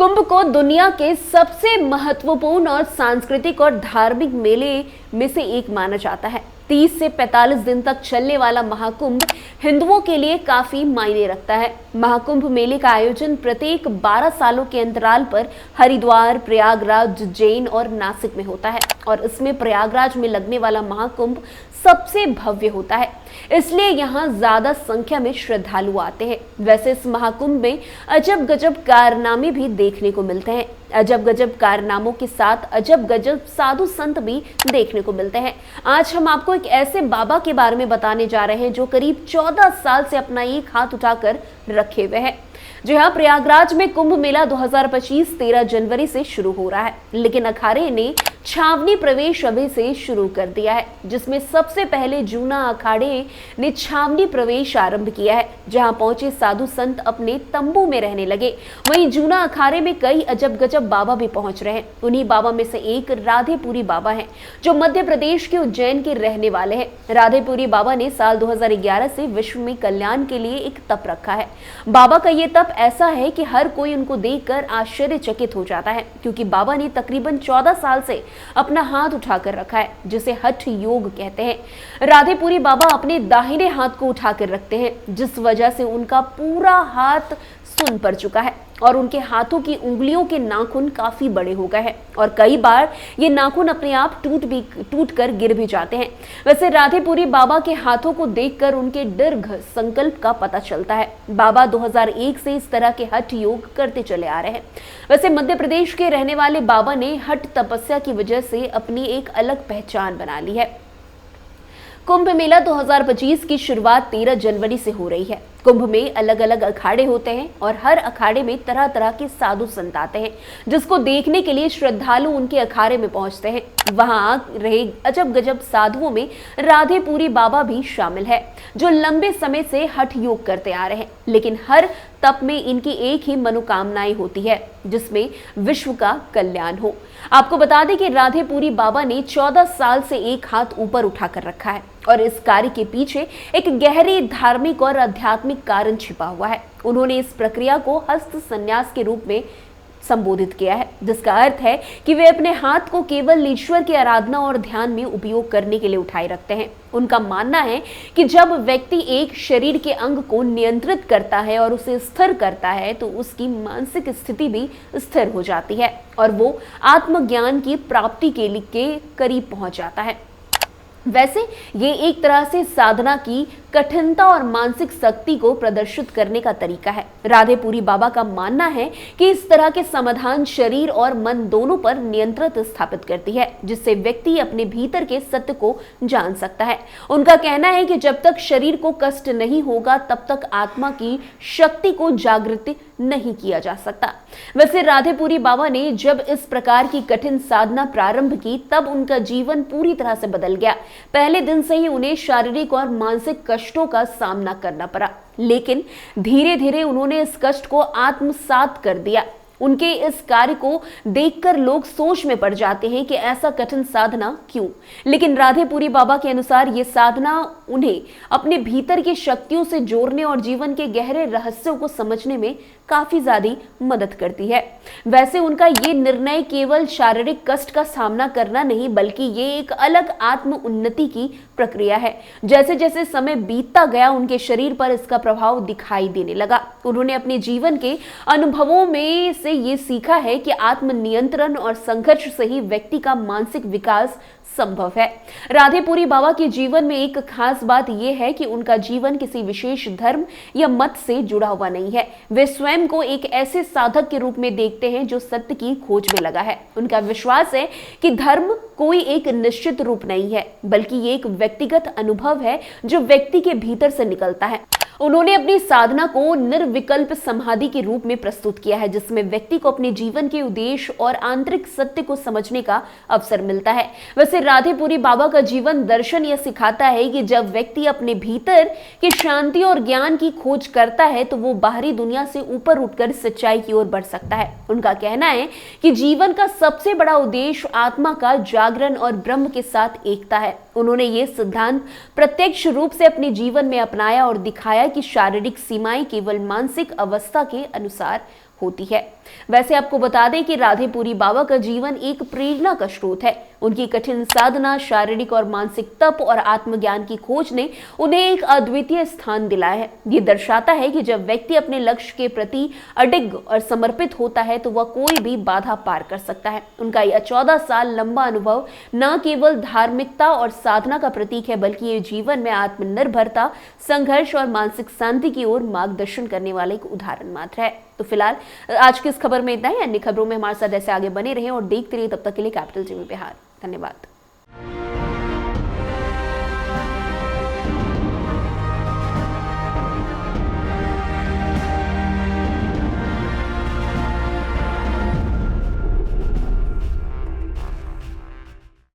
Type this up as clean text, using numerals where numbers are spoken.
कुंभ को दुनिया के सबसे महत्वपूर्ण और सांस्कृतिक और धार्मिक मेले में से एक माना जाता है। 30 से 45 दिन तक चलने वाला महाकुंभ हिंदुओं के लिए काफी मायने रखता है। महाकुंभ मेले का आयोजन प्रत्येक 12 सालों के अंतराल पर हरिद्वार, प्रयागराज, उज्जैन और नासिक में होता है और इसमें प्रयागराज में लगने वाला महाकुंभ सबसे भव्य होता है, इसलिए यहाँ ज्यादा संख्या में श्रद्धालु आते हैं। वैसे इस महाकुंभ में अजब गजब कारनामे भी देखने को मिलते हैं। अजब गजब कारनामों के साथ अजब गजब साधु संत भी देखने को मिलते हैं। आज हम आपको एक ऐसे बाबा के बारे में बताने जा रहे हैं जो करीब 14 साल से अपना एक हाथ उठाकर रखे हुए हैं। जी हाँ, प्रयागराज में कुंभ मेला 2025 13 जनवरी से शुरू हो रहा है, लेकिन अखाड़े ने छावनी प्रवेश अभी से शुरू कर दिया है, जिसमें सबसे पहले जूना अखाड़े ने छावनी प्रवेश आरंभ किया है, जहां पहुंचे साधु संत अपने तंबू में रहने लगे। वहीं जूना अखाड़े में कई अजब गजब बाबा भी पहुंच रहे हैं। उन्हीं बाबा में से एक राधेपुरी बाबा हैं, जो मध्य प्रदेश के उज्जैन के रहने वाले हैं। राधेपुरी बाबा ने साल 2011 से विश्व में कल्याण के लिए एक तप रखा है। बाबा का ये तप ऐसा है कि हर कोई उनको देखकर आश्चर्यचकित हो जाता है, क्योंकि बाबा ने तकरीबन 14 साल से अपना हाथ उठाकर रखा है, जिसे हठ योग कहते हैं। राधेपुरी बाबा अपने दाहिने हाथ को उठाकर रखते हैं, जिस वजह से उनका पूरा हाथ सुन्न पड़ चुका है और उनके हाथों की उंगलियों के नाखून काफी बड़े हो गए हैं और कई बार ये नाखून अपने आप टूट कर गिर भी जाते हैं। वैसे राधेपुरी बाबा के हाथों को देखकर उनके दीर्घ संकल्प का पता चलता है। बाबा 2001 से इस तरह के हठ योग करते चले आ रहे हैं। वैसे मध्य प्रदेश के रहने वाले बाबा ने हठ तपस्या की वजह से अपनी एक अलग पहचान बना ली है। कुंभ मेला 2025 की शुरुआत 13 जनवरी से हो रही है। कुंभ में अलग अलग अखाड़े होते हैं और हर अखाड़े में तरह तरह के साधु संत आते हैं, जिसको देखने के लिए श्रद्धालु उनके अखाड़े में पहुंचते हैं। वहां रहे अजब गजब साधुओं में राधेपुरी बाबा भी शामिल है, जो लंबे समय से हठ योग करते आ रहे हैं, लेकिन हर तप में इनकी एक ही मनोकामनाएं होती है, जिसमें विश्व का कल्याण हो। आपको बता दें कि राधेपुरी बाबा ने 14 साल से एक हाथ ऊपर उठाकर रखा है और इस कार्य के पीछे एक गहरी धार्मिक और आध्यात्मिक कारण छिपा हुआ है। उन्होंने इस प्रक्रिया को हस्त संन्यास के रूप में संबोधित किया है, जिसका अर्थ है कि वे अपने हाथ को केवल ईश्वर की आराधना और ध्यान में उपयोग करने के लिए उठाए रखते हैं। उनका मानना है कि जब व्यक्ति एक शरीर के अंग को नियंत्रित करता है और उसे स्थिर करता है, तो उसकी मानसिक स्थिति भी स्थिर हो जाती है और वो आत्मज्ञान की प्राप्ति के करीब पहुंच जाता है। वैसे ये एक तरह से साधना की कठिनता और मानसिक शक्ति को प्रदर्शित करने का तरीका है। राधेपुरी बाबा का मानना है कि इस तरह के समाधान शरीर और मन दोनों पर नियंत्रण स्थापित करती है, जिससे व्यक्ति अपने भीतर के सत्य को जान सकता है। उनका कहना है कि जब तक शरीर को कष्ट नहीं होगा, तब तक आत्मा की शक्ति को जागृत नहीं किया जा सकता। वैसे राधेपुरी बाबा ने जब इस प्रकार की कठिन साधना प्रारंभ की, तब उनका जीवन पूरी तरह से बदल गया। पहले दिन से ही उन्हें शारीरिक और मानसिक कष्टों का सामना करना पड़ा, लेकिन धीरे धीरे उन्होंने इस कष्ट को आत्मसात कर दिया। उनके इस कार्य को देखकर लोग सोच में पड़ जाते हैं कि ऐसा कठिन साधना क्यों, लेकिन राधेपुरी बाबा के अनुसार ये साधना उन्हें अपने भीतर की शक्तियों से जोड़ने और जीवन के गहरे रहस्यों को समझने में काफी ज्यादा मदद करती है। वैसे उनका ये निर्णय केवल शारीरिक कष्ट का सामना करना नहीं, बल्कि ये एक अलग आत्म उन्नति की प्रक्रिया है। जैसे जैसे समय बीतता गया, उनके शरीर पर इसका प्रभाव दिखाई देने लगा। उन्होंने अपने जीवन के अनुभवों में से ये सीखा है कि आत्मनियंत्रण और संघर्ष से ही व्यक्ति का मानसिक विकास संभव है। राधेपुरी बाबा के जीवन में एक खास बात यह है कि उनका जीवन किसी विशेष धर्म या मत से जुड़ा हुआ नहीं है। वे स्वयं को एक ऐसे साधक के रूप में देखते हैं जो सत्य की खोज में लगा है। उनका विश्वास है कि धर्म कोई एक निश्चित रूप नहीं है, बल्कि ये एक व्यक्तिगत अनुभव है जो व्यक्ति के भीतर से निकलता है। उन्होंने अपनी साधना को निर्विकल्प समाधि के रूप में प्रस्तुत किया है, जिसमें व्यक्ति को अपने जीवन के उद्देश्य और आंतरिक सत्य को समझने का अवसर मिलता है। वैसे राधेपुरी बाबा का जीवन दर्शन यह सिखाता है कि जब व्यक्ति अपने भीतर की शांति और ज्ञान की खोज करता है, तो वो बाहरी दुनिया से ऊपर उठकर सच्चाई की ओर बढ़ सकता है। उनका कहना है कि जीवन का सबसे बड़ा उद्देश्य आत्मा का जागरण और ब्रह्म के साथ एकता है। उन्होंने ये सिद्धांत प्रत्यक्ष रूप से अपने जीवन में अपनाया और दिखाया कि शारीरिक सीमाएं केवल मानसिक अवस्था के अनुसार होती है। वैसे आपको बता दें कि राधेपुरी बाबा का जीवन एक प्रेरणा का स्रोत है। उनकी कठिन साधना, शारीरिक और मानसिक तप और आत्मज्ञान की खोज ने उन्हें एक अद्वितीय स्थान दिलाया है। ये दर्शाता है कि जब व्यक्ति अपने लक्ष्य के प्रति अडिग और समर्पित होता है तो वह कोई भी बाधा पार कर सकता है। उनका यह 14 साल लंबा अनुभव न केवल धार्मिकता और साधना का प्रतीक है, बल्कि ये जीवन में आत्मनिर्भरता, संघर्ष और मानसिक शांति की ओर मार्गदर्शन करने वाला एक उदाहरण मात्र है। तो फिलहाल आज की इस खबर में इतना ही। अन्य खबरों में हमारे साथ ऐसे आगे बने रहें और देखते रहिए। तब तक के लिए कैपिटल टीवी बिहार। धन्यवाद।